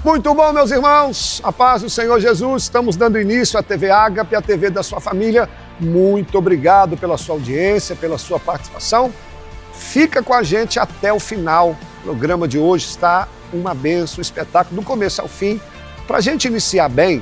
Muito bom, meus irmãos, a paz do Senhor Jesus. Estamos dando início à TV Ágape, a TV da sua família. Muito obrigado pela sua audiência, pela sua participação. Fica com a gente até o final. O programa de hoje está uma bênção, um espetáculo, do começo ao fim. Para a gente iniciar bem,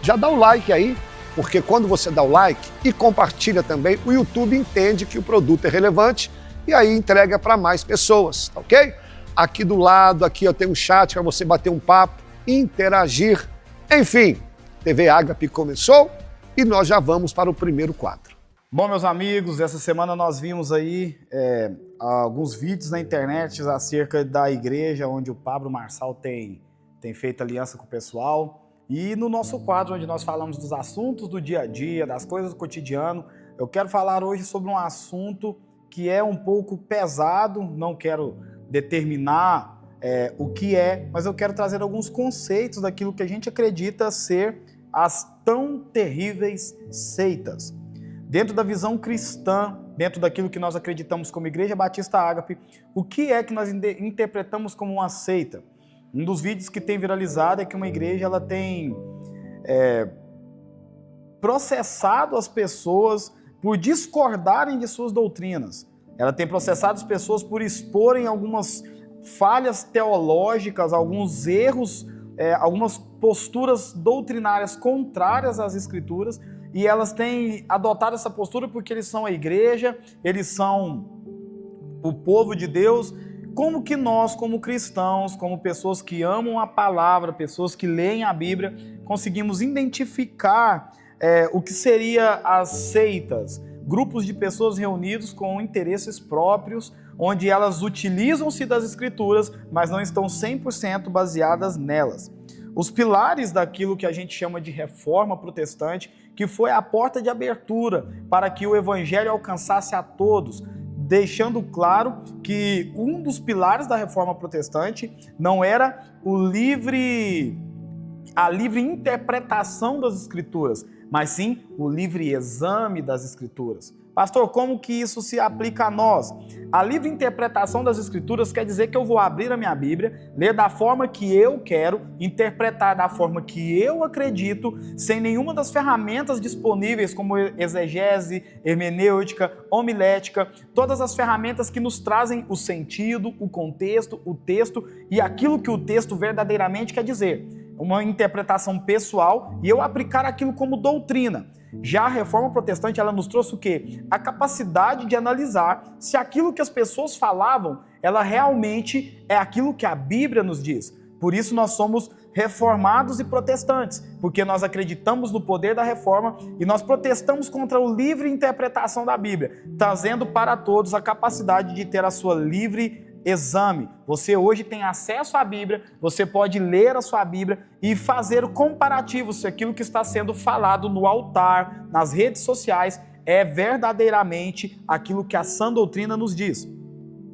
já dá o like aí, porque quando você dá o like e compartilha também, o YouTube entende que o produto é relevante e aí entrega para mais pessoas, tá ok? Aqui do lado, aqui eu tenho um chat para você bater um papo, interagir. Enfim, TV Ágape começou e nós já vamos para o primeiro quadro. Bom, meus amigos, essa semana nós vimos aí alguns vídeos na internet acerca da igreja onde o Pablo Marçal tem feito aliança com o pessoal. E no nosso quadro, onde nós falamos dos assuntos do dia a dia, das coisas do cotidiano, eu quero falar hoje sobre um assunto que é um pouco pesado, não quero determinar o que é, mas eu quero trazer alguns conceitos daquilo que a gente acredita ser as tão terríveis seitas. Dentro da visão cristã, dentro daquilo que nós acreditamos como Igreja Batista Ágape, o que é que nós interpretamos como uma seita? Um dos vídeos que tem viralizado é que uma igreja ela tem processado as pessoas por discordarem de suas doutrinas. Ela tem processado as pessoas por exporem algumas falhas teológicas, alguns erros, algumas posturas doutrinárias contrárias às Escrituras, e elas têm adotado essa postura porque eles são a igreja, eles são o povo de Deus. Como que nós, como cristãos, como pessoas que amam a palavra, pessoas que leem a Bíblia, conseguimos identificar o que seria as seitas? Grupos de pessoas reunidos com interesses próprios, onde elas utilizam-se das Escrituras, mas não estão 100% baseadas nelas. Os pilares daquilo que a gente chama de reforma protestante, que foi a porta de abertura para que o evangelho alcançasse a todos, deixando claro que um dos pilares da reforma protestante não era a livre interpretação das Escrituras, mas sim o livre exame das Escrituras. Pastor, como que isso se aplica a nós? A livre interpretação das Escrituras quer dizer que eu vou abrir a minha Bíblia, ler da forma que eu quero, interpretar da forma que eu acredito, sem nenhuma das ferramentas disponíveis, como exegese, hermenêutica, homilética, todas as ferramentas que nos trazem o sentido, o contexto, o texto e aquilo que o texto verdadeiramente quer dizer. Uma interpretação pessoal e eu aplicar aquilo como doutrina. Já a reforma protestante, ela nos trouxe o quê? A capacidade de analisar se aquilo que as pessoas falavam, ela realmente é aquilo que a Bíblia nos diz. Por isso nós somos reformados e protestantes, porque nós acreditamos no poder da reforma e nós protestamos contra a livre interpretação da Bíblia, trazendo para todos a capacidade de ter a sua livre exame. Você hoje tem acesso à Bíblia, você pode ler a sua Bíblia e fazer o comparativo se aquilo que está sendo falado no altar, nas redes sociais, é verdadeiramente aquilo que a sã doutrina nos diz.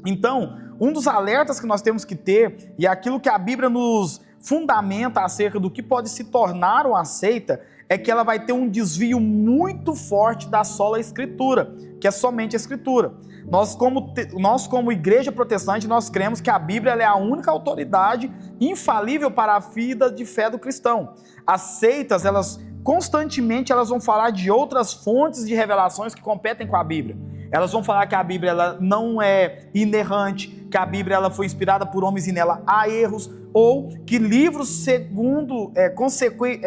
Então, um dos alertas que nós temos que ter, e aquilo que a Bíblia nos fundamenta acerca do que pode se tornar uma seita, é que ela vai ter um desvio muito forte da sola Escritura, que é somente a Escritura. Nós como igreja protestante, nós cremos que a Bíblia é a única autoridade infalível para a vida de fé do cristão. As seitas, constantemente vão falar de outras fontes de revelações que competem com a Bíblia. Elas vão falar que a Bíblia ela não é inerrante, que a Bíblia ela foi inspirada por homens e nela há erros, ou que livros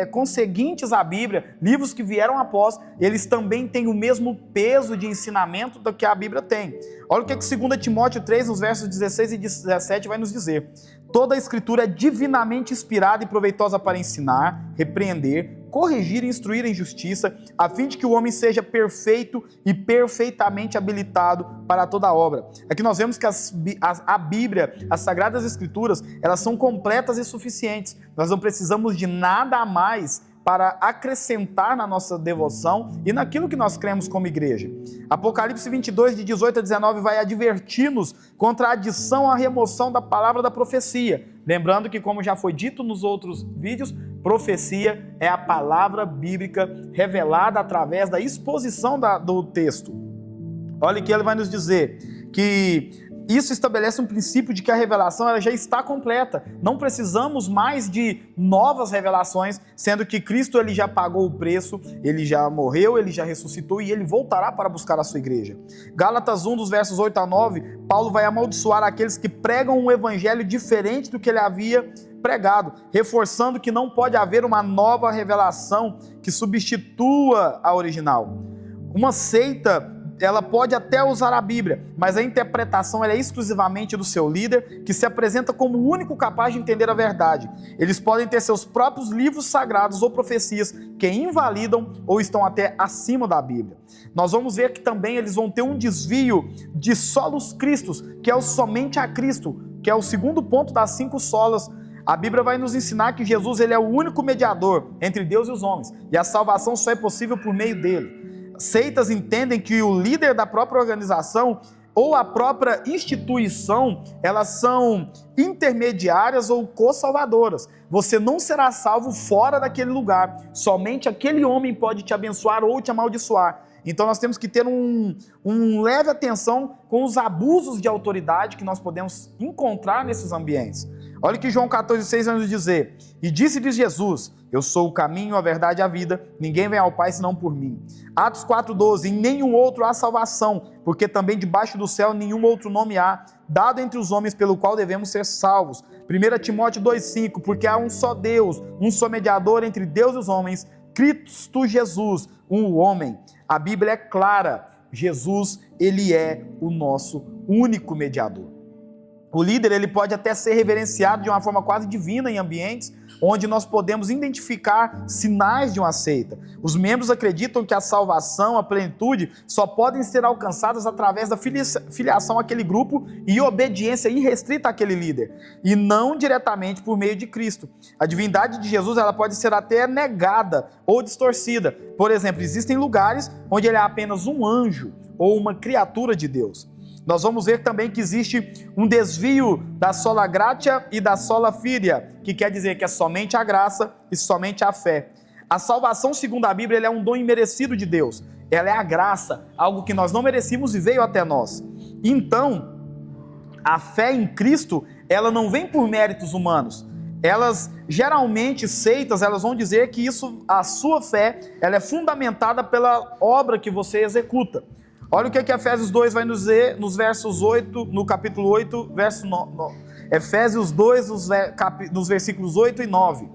conseguintes à Bíblia, livros que vieram após, eles também têm o mesmo peso de ensinamento do que a Bíblia tem. Olha o que 2 Timóteo 3, nos versos 16 e 17 vai nos dizer. Toda a Escritura é divinamente inspirada e proveitosa para ensinar, repreender, corrigir e instruir em justiça, a fim de que o homem seja perfeito e perfeitamente habilitado para toda obra. Aqui nós vemos que a Bíblia, as Sagradas Escrituras, elas são completas e suficientes. Nós não precisamos de nada a mais para acrescentar na nossa devoção e naquilo que nós cremos como igreja. Apocalipse 22, de 18 a 19, vai advertir-nos contra a adição à remoção da palavra da profecia. Lembrando que, como já foi dito nos outros vídeos, profecia é a palavra bíblica revelada através da exposição do texto. Olha que ele vai nos dizer que Isso estabelece um princípio de que a revelação ela já está completa. Não precisamos mais de novas revelações, sendo que Cristo ele já pagou o preço, ele já morreu, ele já ressuscitou e ele voltará para buscar a sua igreja. Gálatas 1, dos versos 8 a 9, Paulo vai amaldiçoar aqueles que pregam um evangelho diferente do que ele havia pregado, reforçando que não pode haver uma nova revelação que substitua a original. Uma seita, ela pode até usar a Bíblia, mas a interpretação ela é exclusivamente do seu líder, que se apresenta como o único capaz de entender a verdade. Eles podem ter seus próprios livros sagrados ou profecias que invalidam ou estão até acima da Bíblia. Nós vamos ver que também eles vão ter um desvio de solos cristos, que é o somente a Cristo, que é o segundo ponto das 5 solas. A Bíblia vai nos ensinar que Jesus ele é o único mediador entre Deus e os homens, e a salvação só é possível por meio dele. Seitas entendem que o líder da própria organização ou a própria instituição, elas são intermediárias ou co-salvadoras. Você não será salvo fora daquele lugar, somente aquele homem pode te abençoar ou te amaldiçoar. Então nós temos que ter um leve atenção com os abusos de autoridade que nós podemos encontrar nesses ambientes. Olha o que João 14,6 vai nos dizer. E disse-lhes Jesus: eu sou o caminho, a verdade e a vida, ninguém vem ao Pai senão por mim. Atos 4,12, em nenhum outro há salvação, porque também debaixo do céu nenhum outro nome há, dado entre os homens pelo qual devemos ser salvos. 1 Timóteo 2,5, porque há um só Deus, um só mediador entre Deus e os homens, Cristo Jesus, um homem. A Bíblia é clara, Jesus, ele é o nosso único mediador. O líder ele pode até ser reverenciado de uma forma quase divina em ambientes onde nós podemos identificar sinais de uma seita. Os membros acreditam que a salvação, a plenitude, só podem ser alcançadas através da filiação àquele grupo e obediência irrestrita àquele líder, e não diretamente por meio de Cristo. A divindade de Jesus ela pode ser até negada ou distorcida. Por exemplo, existem lugares onde ele é apenas um anjo ou uma criatura de Deus. Nós vamos ver também que existe um desvio da sola gratia e da sola filia, que quer dizer que é somente a graça e somente a fé. A salvação, segundo a Bíblia, ela é um dom imerecido de Deus. Ela é a graça, algo que nós não merecíamos e veio até nós. Então, a fé em Cristo, ela não vem por méritos humanos. Elas, geralmente, seitas, elas vão dizer que isso, a sua fé, ela é fundamentada pela obra que você executa. Olha o que Efésios 2 vai nos dizer nos versos 8, no capítulo 8, verso 9. Efésios 2, nos versículos 8 e 9.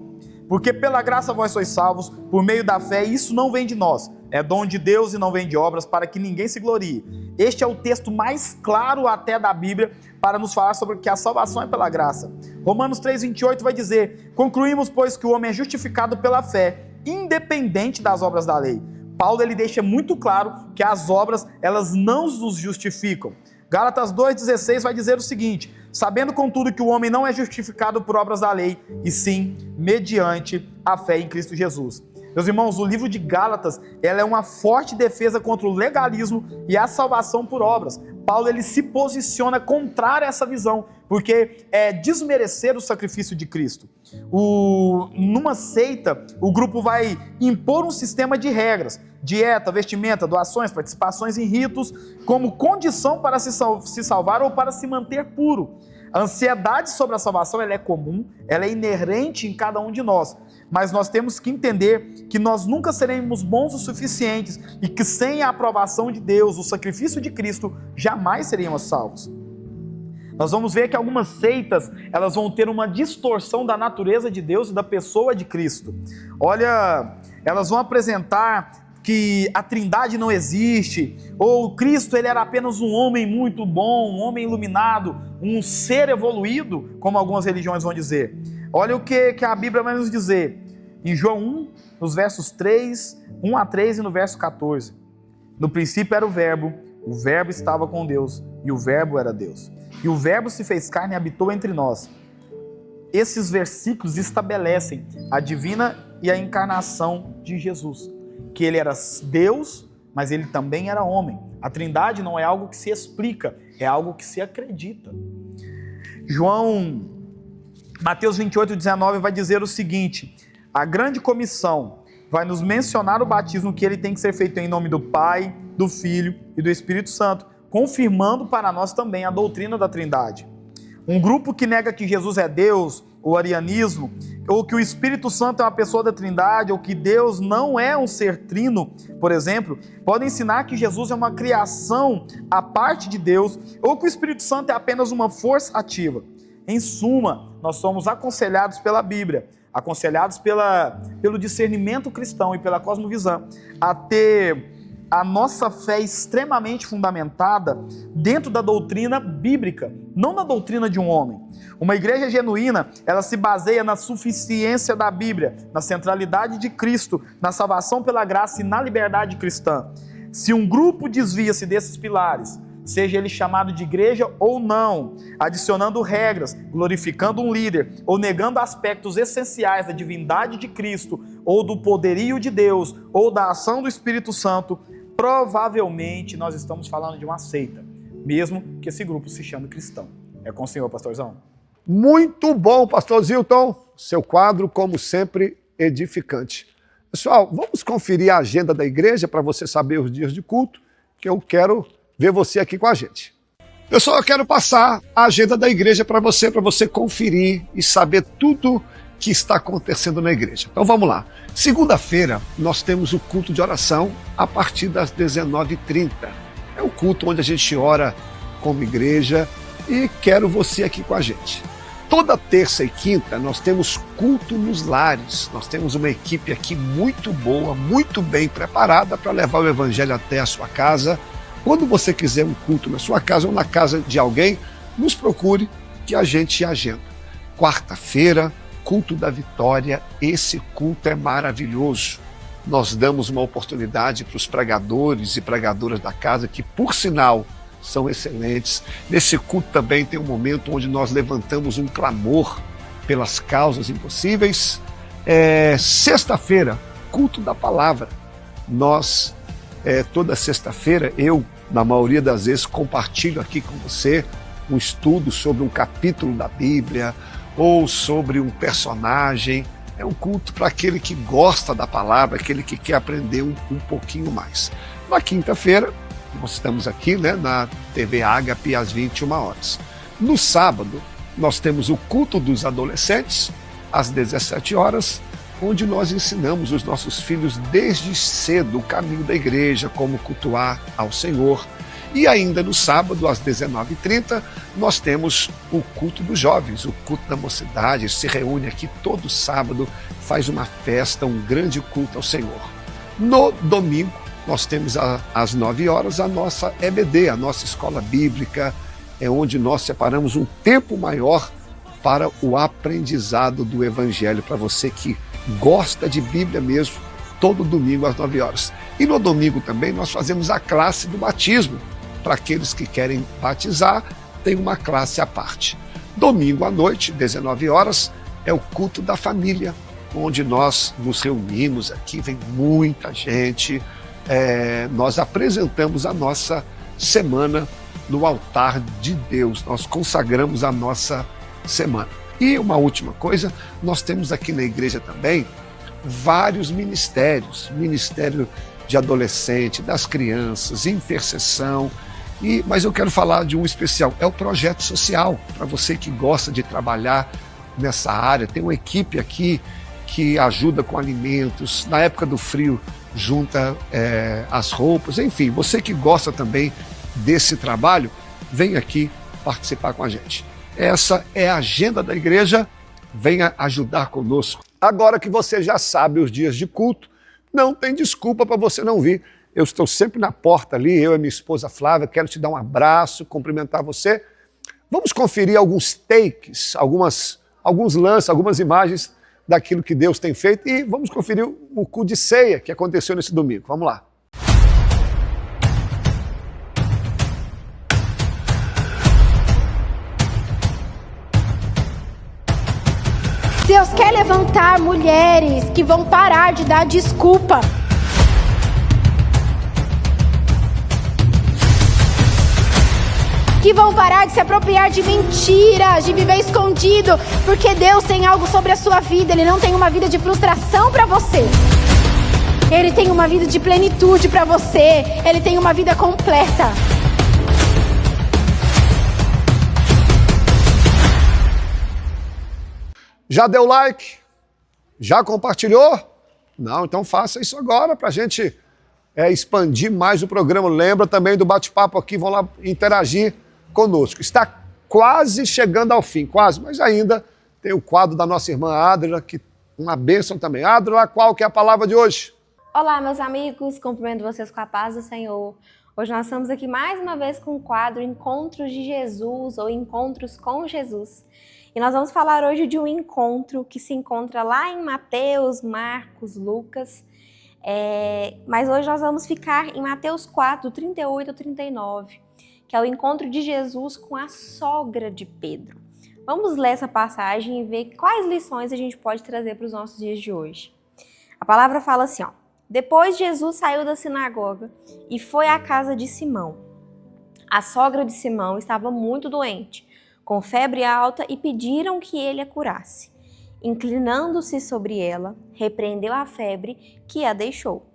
Porque pela graça vós sois salvos, por meio da fé, e isso não vem de nós, é dom de Deus e não vem de obras, para que ninguém se glorie. Este é o texto mais claro até da Bíblia, para nos falar sobre que a salvação é pela graça. Romanos 3,28 vai dizer: concluímos, pois, que o homem é justificado pela fé, independente das obras da lei. Paulo ele deixa muito claro que as obras elas não nos justificam. Gálatas 2,16 vai dizer o seguinte: sabendo contudo que o homem não é justificado por obras da lei, e sim mediante a fé em Cristo Jesus. Meus irmãos, o livro de Gálatas ela é uma forte defesa contra o legalismo e a salvação por obras. Paulo ele se posiciona contrário a essa visão, porque é desmerecer o sacrifício de Cristo. Numa seita, o grupo vai impor um sistema de regras, dieta, vestimenta, doações, participações em ritos, como condição para se salvar ou para se manter puro. A ansiedade sobre a salvação ela é comum, ela é inerente em cada um de nós, mas nós temos que entender que nós nunca seremos bons o suficientes e que sem a aprovação de Deus, o sacrifício de Cristo, jamais seríamos salvos. Nós vamos ver que algumas seitas, elas vão ter uma distorção da natureza de Deus e da pessoa de Cristo. Olha, elas vão apresentar que a Trindade não existe, ou Cristo ele era apenas um homem muito bom, um homem iluminado, um ser evoluído, como algumas religiões vão dizer. Olha o que a Bíblia vai nos dizer, em João 1, nos versos 1 a 3 e no verso 14. No princípio era o Verbo estava com Deus, e o Verbo era Deus. E o Verbo se fez carne e habitou entre nós. Esses versículos estabelecem a divina e a encarnação de Jesus. Que ele era Deus, mas ele também era homem. A Trindade não é algo que se explica, é algo que se acredita. Mateus 28:19 vai dizer o seguinte: a grande comissão vai nos mencionar o batismo, que ele tem que ser feito em nome do Pai, do Filho e do Espírito Santo, confirmando para nós também a doutrina da Trindade. Um grupo que nega que Jesus é Deus, o arianismo, ou que o Espírito Santo é uma pessoa da Trindade, ou que Deus não é um ser trino, por exemplo, pode ensinar que Jesus é uma criação à parte de Deus, ou que o Espírito Santo é apenas uma força ativa. Em suma, nós somos aconselhados pela Bíblia, aconselhados pelo discernimento cristão e pela cosmovisão, a ter a nossa fé extremamente fundamentada dentro da doutrina bíblica, não na doutrina de um homem. Uma igreja genuína, ela se baseia na suficiência da Bíblia, na centralidade de Cristo, na salvação pela graça e na liberdade cristã. Se um grupo desvia-se desses pilares, seja ele chamado de igreja ou não, adicionando regras, glorificando um líder, ou negando aspectos essenciais da divindade de Cristo, ou do poderio de Deus, ou da ação do Espírito Santo, provavelmente nós estamos falando de uma seita, mesmo que esse grupo se chame cristão. É com o senhor, pastorzão. Muito bom, pastor Zilton. Seu quadro, como sempre, edificante. Pessoal, vamos conferir a agenda da igreja para você saber os dias de culto, que eu quero ver você aqui com a gente. Pessoal, eu quero passar a agenda da igreja para você conferir e saber tudo que está acontecendo na igreja. Então vamos lá. Segunda-feira nós temos o culto de oração a partir das 19h30. É o culto onde a gente ora como igreja e quero você aqui com a gente. Toda terça e quinta nós temos culto nos lares. Nós temos uma equipe aqui muito boa, muito bem preparada para levar o evangelho até a sua casa. Quando você quiser um culto na sua casa ou na casa de alguém, nos procure que a gente agenda. Quarta-feira, culto da vitória. Esse culto é maravilhoso. Nós damos uma oportunidade para os pregadores e pregadoras da casa, que por sinal são excelentes. Nesse culto também tem um momento onde nós levantamos um clamor pelas causas impossíveis. Sexta-feira, culto da palavra. Nós, toda sexta-feira, eu, na maioria das vezes, compartilho aqui com você um estudo sobre um capítulo da Bíblia ou sobre um personagem. É um culto para aquele que gosta da palavra, aquele que quer aprender um pouquinho mais. Na quinta-feira, nós estamos aqui, na TV Ágape às 21 horas. No sábado, nós temos o culto dos adolescentes, às 17 horas, onde nós ensinamos os nossos filhos desde cedo o caminho da igreja, como cultuar ao Senhor. E ainda no sábado, às 19h30, nós temos o culto dos jovens, o culto da mocidade. Se reúne aqui todo sábado, faz uma festa, um grande culto ao Senhor. No domingo, nós temos às 9 horas a nossa EBD, a nossa escola bíblica, onde nós separamos um tempo maior para o aprendizado do Evangelho, para você que gosta de Bíblia mesmo, todo domingo às 9 horas. E no domingo também nós fazemos a classe do batismo. Para aqueles que querem batizar, tem uma classe à parte. Domingo à noite, 19 horas, é o culto da família, onde nós nos reunimos aqui, vem muita gente. Nós apresentamos a nossa semana no altar de Deus, nós consagramos a nossa semana. E uma última coisa, nós temos aqui na igreja também vários ministérios, ministério de adolescente, das crianças, intercessão. Mas eu quero falar de um especial, é o projeto social, para você que gosta de trabalhar nessa área. Tem uma equipe aqui que ajuda com alimentos, na época do frio junta as roupas, enfim, você que gosta também desse trabalho, vem aqui participar com a gente. Essa é a agenda da igreja, venha ajudar conosco. Agora que você já sabe os dias de culto, não tem desculpa para você não vir. Eu estou sempre na porta ali, eu e minha esposa Flávia, quero te dar um abraço, cumprimentar você. Vamos conferir alguns takes, alguns lances, algumas imagens daquilo que Deus tem feito e vamos conferir o culto de ceia que aconteceu nesse domingo. Vamos lá. Deus quer levantar mulheres que vão parar de dar desculpa. Que vão parar de se apropriar de mentiras, de viver escondido, porque Deus tem algo sobre a sua vida. Ele não tem uma vida de frustração para você. Ele tem uma vida de plenitude para você. Ele tem uma vida completa. Já deu like? Já compartilhou? Não, então faça isso agora para a gente expandir mais o programa. Lembra também do bate-papo aqui, vão lá interagir conosco. Está quase chegando ao fim, quase, mas ainda tem o quadro da nossa irmã Adria, que uma bênção também. Adria, qual que é a palavra de hoje? Olá, meus amigos, cumprimento vocês com a paz do Senhor. Hoje nós estamos aqui mais uma vez com o quadro Encontros de Jesus ou Encontros com Jesus. E nós vamos falar hoje de um encontro que se encontra lá em Mateus, Marcos, Lucas. Mas hoje nós vamos ficar em Mateus 4, 38 a 39, que é o encontro de Jesus com a sogra de Pedro. Vamos ler essa passagem e ver quais lições a gente pode trazer para os nossos dias de hoje. A palavra fala assim, ó. Depois Jesus saiu da sinagoga e foi à casa de Simão. A sogra de Simão estava muito doente, com febre alta, e pediram que ele a curasse. Inclinando-se sobre ela, repreendeu a febre que a deixou.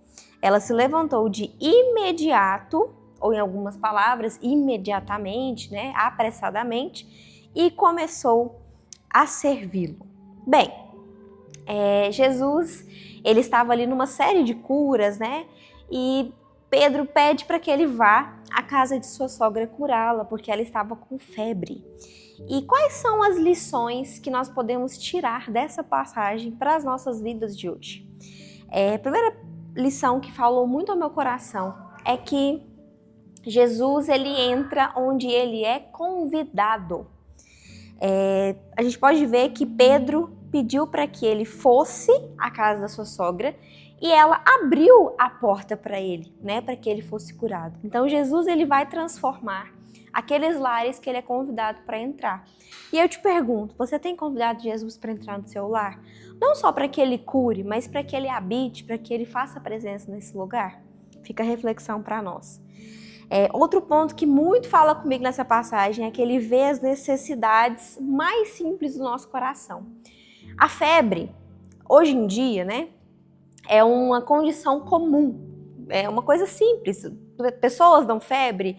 Ela se levantou de imediato, ou em algumas palavras, imediatamente, apressadamente, e começou a servi-lo. Bem, Jesus, ele estava ali numa série de curas, e Pedro pede para que ele vá à casa de sua sogra curá-la, porque ela estava com febre. E quais são as lições que nós podemos tirar dessa passagem para as nossas vidas de hoje? A primeira lição que falou muito ao meu coração é que Jesus, ele entra onde ele é convidado. A gente pode ver que Pedro pediu para que ele fosse à casa da sua sogra e ela abriu a porta para ele, para que ele fosse curado. Então Jesus, ele vai transformar aqueles lares que ele é convidado para entrar. E eu te pergunto, você tem convidado Jesus para entrar no seu lar? Não só para que ele cure, mas para que ele habite, para que ele faça presença nesse lugar? Fica a reflexão para nós. Outro ponto que muito fala comigo nessa passagem é que ele vê as necessidades mais simples do nosso coração. A febre, hoje em dia, é uma condição comum, é uma coisa simples. Pessoas dão febre,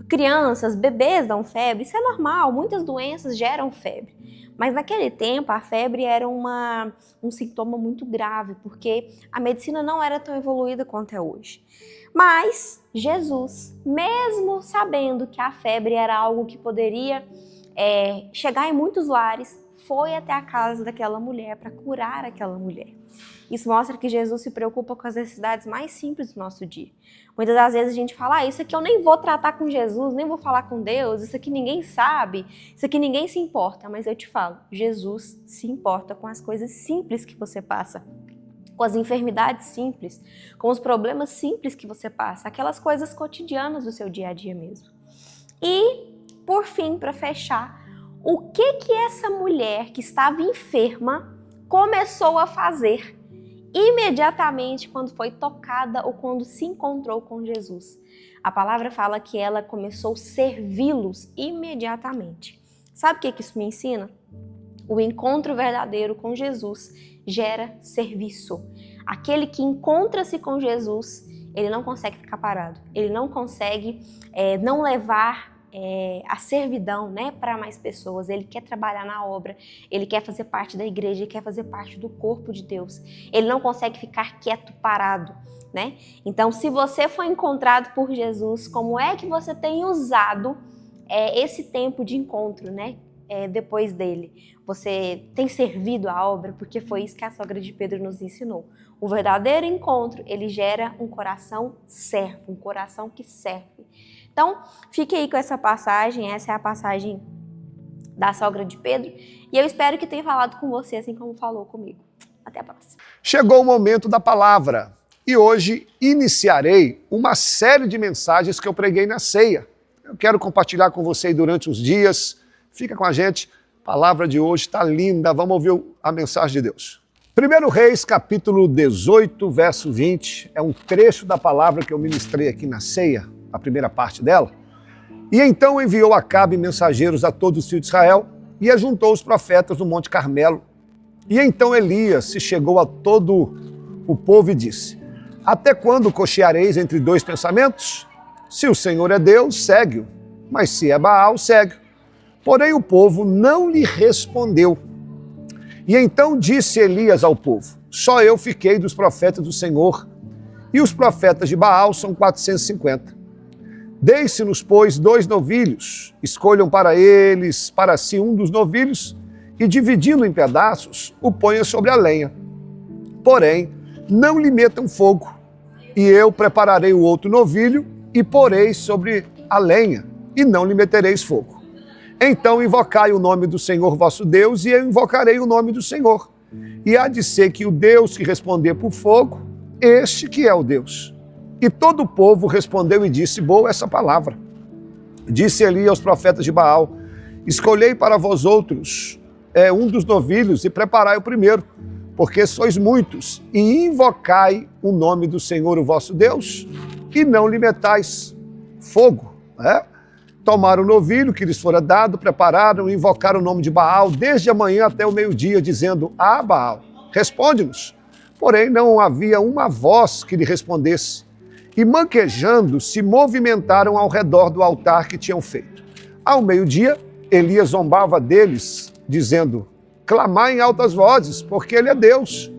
crianças, bebês dão febre, isso é normal, muitas doenças geram febre. Mas naquele tempo a febre era um sintoma muito grave, porque a medicina não era tão evoluída quanto é hoje. Mas Jesus, mesmo sabendo que a febre era algo que poderia chegar em muitos lares, foi até a casa daquela mulher para curar aquela mulher. Isso mostra que Jesus se preocupa com as necessidades mais simples do nosso dia. Muitas das vezes a gente fala, isso aqui eu nem vou tratar com Jesus, nem vou falar com Deus, isso aqui ninguém sabe, isso aqui ninguém se importa. Mas eu te falo, Jesus se importa com as coisas simples que você passa, com as enfermidades simples, com os problemas simples que você passa, aquelas coisas cotidianas do seu dia a dia mesmo. E, por fim, para fechar, o que essa mulher que estava enferma começou a fazer imediatamente quando foi tocada ou quando se encontrou com Jesus? A palavra fala que ela começou a servi-los imediatamente. Sabe o que isso me ensina? O encontro verdadeiro com Jesus gera serviço. Aquele que encontra-se com Jesus, ele não consegue ficar parado. Ele não consegue não levar a servidão para mais pessoas. Ele quer trabalhar na obra, ele quer fazer parte da igreja, ele quer fazer parte do corpo de Deus. Ele não consegue ficar quieto, parado. Então, se você foi encontrado por Jesus, como é que você tem usado esse tempo de encontro, depois dele? Você tem servido a obra? Porque foi isso que a sogra de Pedro nos ensinou. O verdadeiro encontro, ele gera um coração servo, um coração que serve. Então, fique aí com essa passagem, essa é a passagem da sogra de Pedro, e eu espero que tenha falado com você assim como falou comigo. Até a próxima. Chegou o momento da palavra, e hoje iniciarei uma série de mensagens que eu preguei na ceia. Eu quero compartilhar com você durante os dias. Fica com a gente, a palavra de hoje está linda, vamos ouvir a mensagem de Deus. 1 Reis, capítulo 18, verso 20, é um trecho da palavra que eu ministrei aqui na ceia, a primeira parte dela. E então enviou Acabe mensageiros a todos os filhos de Israel e ajuntou os profetas no Monte Carmelo. E então Elias se chegou a todo o povo e disse: até quando cocheareis entre dois pensamentos? Se o Senhor é Deus, segue-o, mas se é Baal, segue-o. Porém o povo não lhe respondeu. E então disse Elias ao povo: só eu fiquei dos profetas do Senhor, e os profetas de Baal são 450. Deixe-nos, pois, 2 novilhos, escolham para eles, para si, um dos novilhos, e dividindo em pedaços, o ponha sobre a lenha. Porém, não lhe metam fogo, e eu prepararei o outro novilho, e porei sobre a lenha, e não lhe metereis fogo. Então invocai o nome do Senhor vosso Deus, e eu invocarei o nome do Senhor. E há de ser que o Deus que responder por fogo, este que é o Deus. E todo o povo respondeu e disse: boa essa palavra. Disse Eli aos profetas de Baal: escolhei para vós outros um dos novilhos e preparai o primeiro, porque sois muitos, e invocai o nome do Senhor o vosso Deus, e não lhe metais fogo. Tomaram o novilho que lhes fora dado, prepararam e invocaram o nome de Baal desde a manhã até o meio-dia, dizendo: ah, Baal, responde-nos. Porém não havia uma voz que lhe respondesse. E manquejando, se movimentaram ao redor do altar que tinham feito. Ao meio-dia, Elias zombava deles, dizendo: clamai em altas vozes, porque ele é Deus.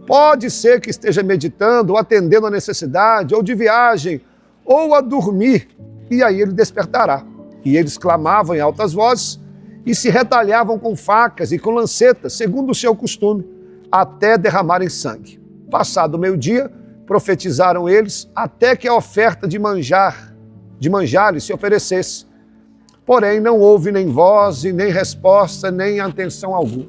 Pode ser que esteja meditando, ou atendendo a necessidade, ou de viagem, ou a dormir, e aí ele despertará. E eles clamavam em altas vozes, e se retalhavam com facas e com lancetas, segundo o seu costume, até derramarem sangue. Passado o meio-dia, profetizaram eles, até que a oferta de manjares se oferecesse. Porém, não houve nem voz, e nem resposta, nem atenção alguma.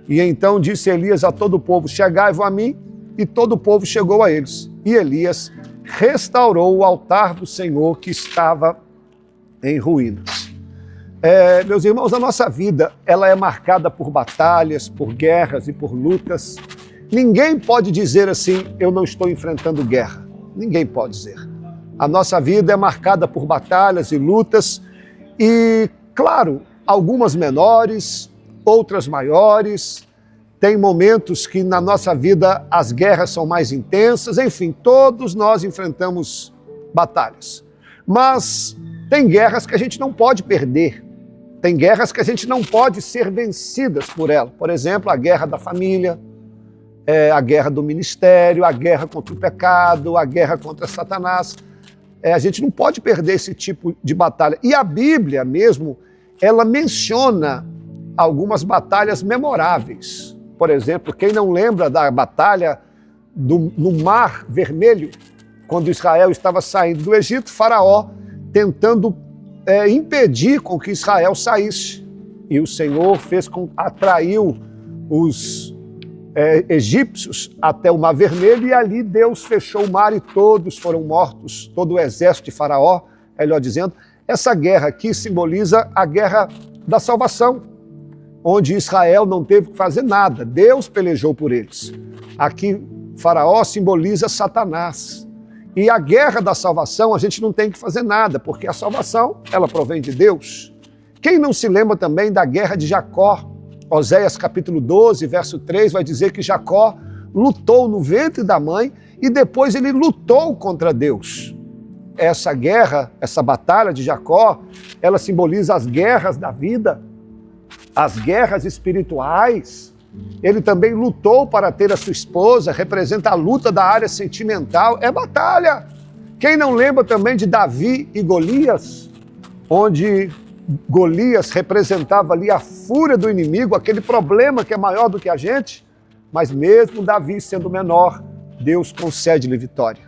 E então disse Elias a todo o povo: chegai-vos a mim, e todo o povo chegou a eles. E Elias restaurou o altar do Senhor que estava em ruínas. Meus irmãos, a nossa vida ela é marcada por batalhas, por guerras e por lutas. Ninguém pode dizer assim: eu não estou enfrentando guerra. Ninguém pode dizer. A nossa vida é marcada por batalhas e lutas e, claro, algumas menores, outras maiores. Tem momentos que na nossa vida as guerras são mais intensas. Enfim, todos nós enfrentamos batalhas. Mas tem guerras que a gente não pode perder. Tem guerras que a gente não pode ser vencidas por ela. Por exemplo, a guerra da família, a guerra do ministério, a guerra contra o pecado, a guerra contra Satanás. A gente não pode perder esse tipo de batalha. E a Bíblia mesmo, ela menciona algumas batalhas memoráveis. Por exemplo, quem não lembra da batalha no Mar Vermelho, quando Israel estava saindo do Egito, Faraó tentando impedir com que Israel saísse. E o Senhor atraiu os egípcios até o Mar Vermelho, e ali Deus fechou o mar e todos foram mortos, todo o exército de Faraó, melhor dizendo. Essa guerra aqui simboliza a guerra da salvação, onde Israel não teve que fazer nada, Deus pelejou por eles. Aqui Faraó simboliza Satanás. E a guerra da salvação a gente não tem que fazer nada, porque a salvação ela provém de Deus. Quem não se lembra também da guerra de Jacó? Oséias capítulo 12, verso 3, vai dizer que Jacó lutou no ventre da mãe e depois ele lutou contra Deus. Essa guerra, essa batalha de Jacó, ela simboliza as guerras da vida, as guerras espirituais. Ele também lutou para ter a sua esposa, representa a luta da área sentimental, é batalha. Quem não lembra também de Davi e Golias, onde Golias representava ali a fúria do inimigo, aquele problema que é maior do que a gente, mas mesmo Davi sendo menor, Deus concede-lhe vitória.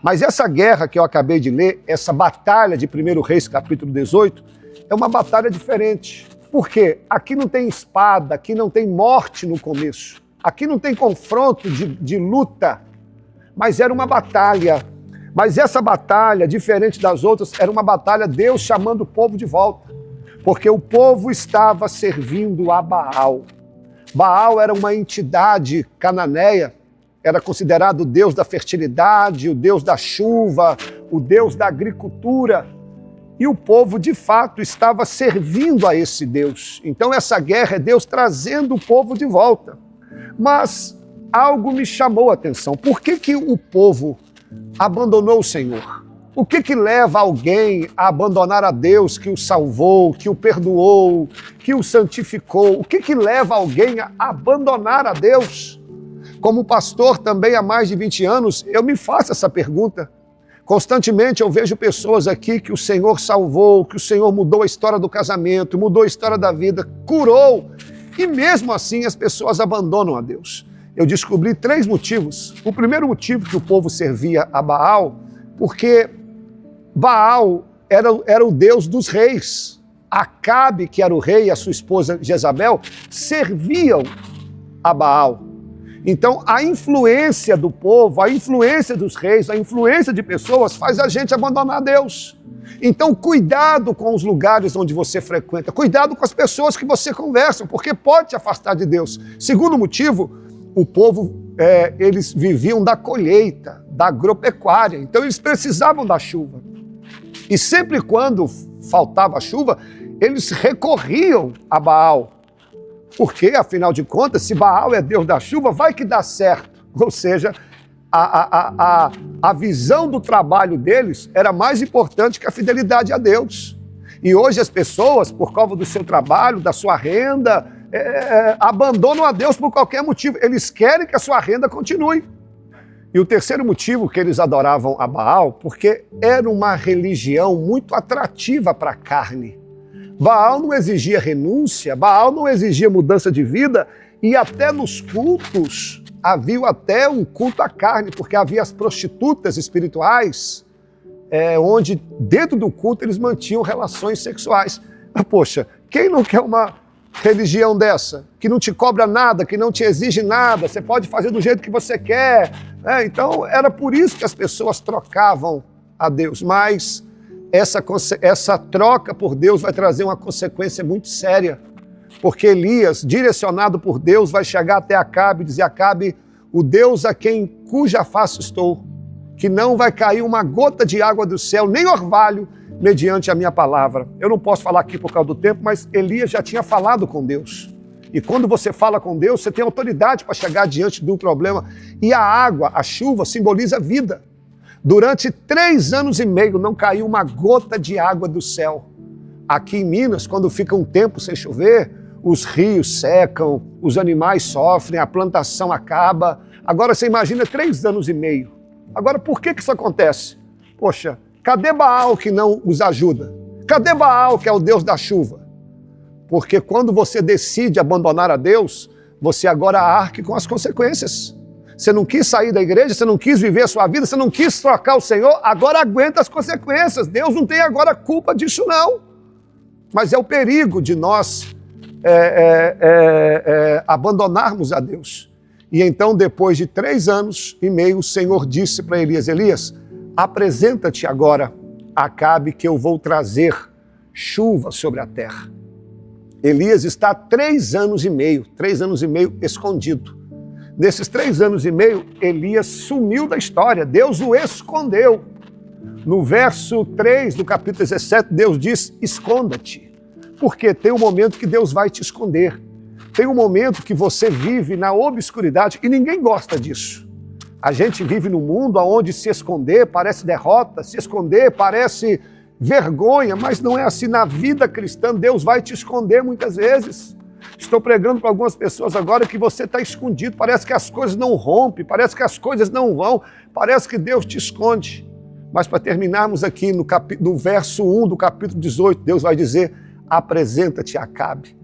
Mas essa guerra que eu acabei de ler, essa batalha de 1 Reis capítulo 18, é uma batalha diferente. Por quê? Aqui não tem espada, aqui não tem morte no começo, aqui não tem confronto de luta, mas era uma batalha. Mas essa batalha, diferente das outras, era uma batalha Deus chamando o povo de volta, porque o povo estava servindo a Baal. Baal era uma entidade cananeia, era considerado o deus da fertilidade, o deus da chuva, o deus da agricultura. E o povo, de fato, estava servindo a esse Deus. Então essa guerra é Deus trazendo o povo de volta. Mas algo me chamou a atenção. Por que o povo abandonou o Senhor? O que leva alguém a abandonar a Deus que o salvou, que o perdoou, que o santificou? O que leva alguém a abandonar a Deus? Como pastor também há mais de 20 anos, eu me faço essa pergunta. Constantemente eu vejo pessoas aqui que o Senhor salvou, que o Senhor mudou a história do casamento, mudou a história da vida, curou. E mesmo assim as pessoas abandonam a Deus. Eu descobri 3 motivos. O primeiro motivo que o povo servia a Baal, porque Baal era o deus dos reis. Acabe, que era o rei, e a sua esposa Jezabel, serviam a Baal. Então, a influência do povo, a influência dos reis, a influência de pessoas faz a gente abandonar Deus. Então, cuidado com os lugares onde você frequenta, cuidado com as pessoas que você conversa, porque pode te afastar de Deus. Segundo motivo, o povo, eles viviam da colheita, da agropecuária, então eles precisavam da chuva. E sempre quando faltava chuva, eles recorriam a Baal. Porque, afinal de contas, se Baal é Deus da chuva, vai que dá certo. Ou seja, a visão do trabalho deles era mais importante que a fidelidade a Deus. E hoje as pessoas, por causa do seu trabalho, da sua renda, abandonam a Deus por qualquer motivo. Eles querem que a sua renda continue. E o terceiro motivo que eles adoravam a Baal, porque era uma religião muito atrativa para a carne. Baal não exigia renúncia, Baal não exigia mudança de vida, e até nos cultos havia até um culto à carne, porque havia as prostitutas espirituais, onde dentro do culto eles mantinham relações sexuais. Poxa, quem não quer uma religião dessa? Que não te cobra nada, que não te exige nada, você pode fazer do jeito que você quer. Então era por isso que as pessoas trocavam a Deus, mas essa troca por Deus vai trazer uma consequência muito séria, porque Elias, direcionado por Deus, vai chegar até Acabe e dizer: Acabe, o Deus cuja face estou, que não vai cair uma gota de água do céu, nem orvalho, mediante a minha palavra. Eu não posso falar aqui por causa do tempo, mas Elias já tinha falado com Deus. E quando você fala com Deus, você tem autoridade para chegar diante do problema. E a água, a chuva, simboliza vida. Durante 3 anos e meio não caiu uma gota de água do céu. Aqui em Minas, quando fica um tempo sem chover, os rios secam, os animais sofrem, a plantação acaba. Agora você imagina 3 anos e meio. Agora por que isso acontece? Poxa, cadê Baal que não os ajuda? Cadê Baal que é o Deus da chuva? Porque quando você decide abandonar a Deus, você agora arque com as consequências. Você não quis sair da igreja, você não quis viver a sua vida, você não quis trocar o Senhor, agora aguenta as consequências. Deus não tem agora culpa disso não. Mas é o perigo de nós abandonarmos a Deus. E então, depois de 3 anos e meio, o Senhor disse para Elias: Elias, apresenta-te agora a Acabe, que eu vou trazer chuva sobre a terra. Elias está há 3 anos e meio escondido. Nesses 3 anos e meio, Elias sumiu da história, Deus o escondeu. No verso 3 do capítulo 17, Deus diz: esconda-te, porque tem um momento que Deus vai te esconder. Tem um momento que você vive na obscuridade e ninguém gosta disso. A gente vive num mundo onde se esconder parece derrota, se esconder parece vergonha, mas não é assim. Na vida cristã, Deus vai te esconder muitas vezes. Estou pregando para algumas pessoas agora que você está escondido, parece que as coisas não rompem, parece que as coisas não vão, parece que Deus te esconde. Mas para terminarmos aqui no verso 1 do capítulo 18, Deus vai dizer: apresenta-te a Acabe.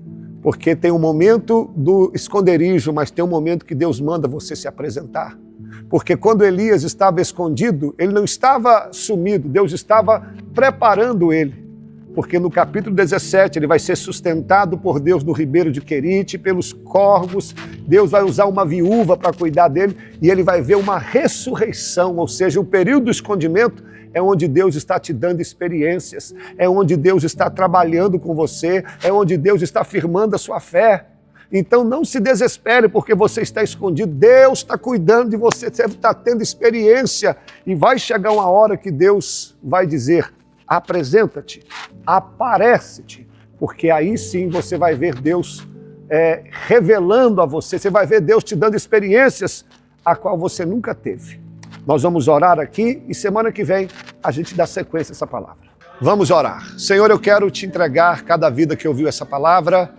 Porque tem um momento do esconderijo, mas tem um momento que Deus manda você se apresentar. Porque quando Elias estava escondido, ele não estava sumido, Deus estava preparando ele. Porque no capítulo 17 ele vai ser sustentado por Deus no ribeiro de Querite, pelos corvos. Deus vai usar uma viúva para cuidar dele e ele vai ver uma ressurreição, ou seja, o período do escondimento é onde Deus está te dando experiências, é onde Deus está trabalhando com você, é onde Deus está firmando a sua fé. Então não se desespere porque você está escondido, Deus está cuidando de você, você está tendo experiência e vai chegar uma hora que Deus vai dizer: apresenta-te, aparece-te, porque aí sim você vai ver Deus revelando a você, você vai ver Deus te dando experiências a qual você nunca teve. Nós vamos orar aqui e semana que vem a gente dá sequência a essa palavra. Vamos orar. Senhor, eu quero te entregar cada vida que ouviu essa palavra.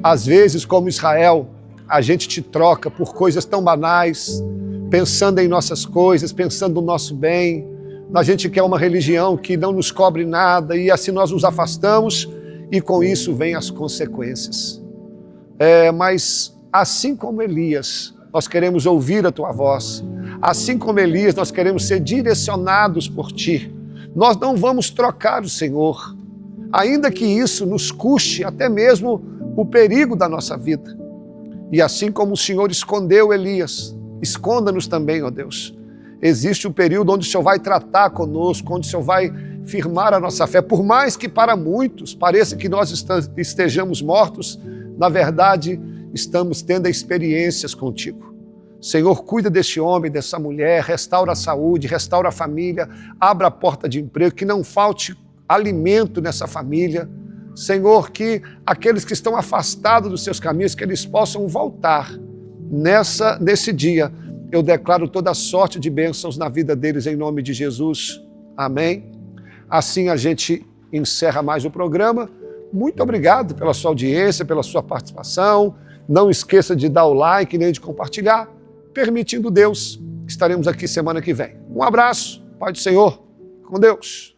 Às vezes, como Israel, a gente te troca por coisas tão banais, pensando em nossas coisas, pensando no nosso bem. A gente quer uma religião que não nos cobre nada e assim nós nos afastamos e com isso vem as consequências. Mas assim como Elias, nós queremos ouvir a tua voz. Assim como Elias, nós queremos ser direcionados por ti. Nós não vamos trocar o Senhor, ainda que isso nos custe até mesmo o perigo da nossa vida. E assim como o Senhor escondeu Elias, esconda-nos também, ó Deus. Existe um período onde o Senhor vai tratar conosco, onde o Senhor vai firmar a nossa fé. Por mais que para muitos pareça que nós estejamos mortos, na verdade, estamos tendo experiências contigo. Senhor, cuida deste homem, dessa mulher, restaura a saúde, restaura a família, abra a porta de emprego, que não falte alimento nessa família. Senhor, que aqueles que estão afastados dos seus caminhos, que eles possam voltar nesse dia. Eu declaro toda sorte de bênçãos na vida deles em nome de Jesus. Amém. Assim a gente encerra mais o programa. Muito obrigado pela sua audiência, pela sua participação. Não esqueça de dar o like nem de compartilhar. Permitindo Deus, estaremos aqui semana que vem. Um abraço, Pai do Senhor, com Deus.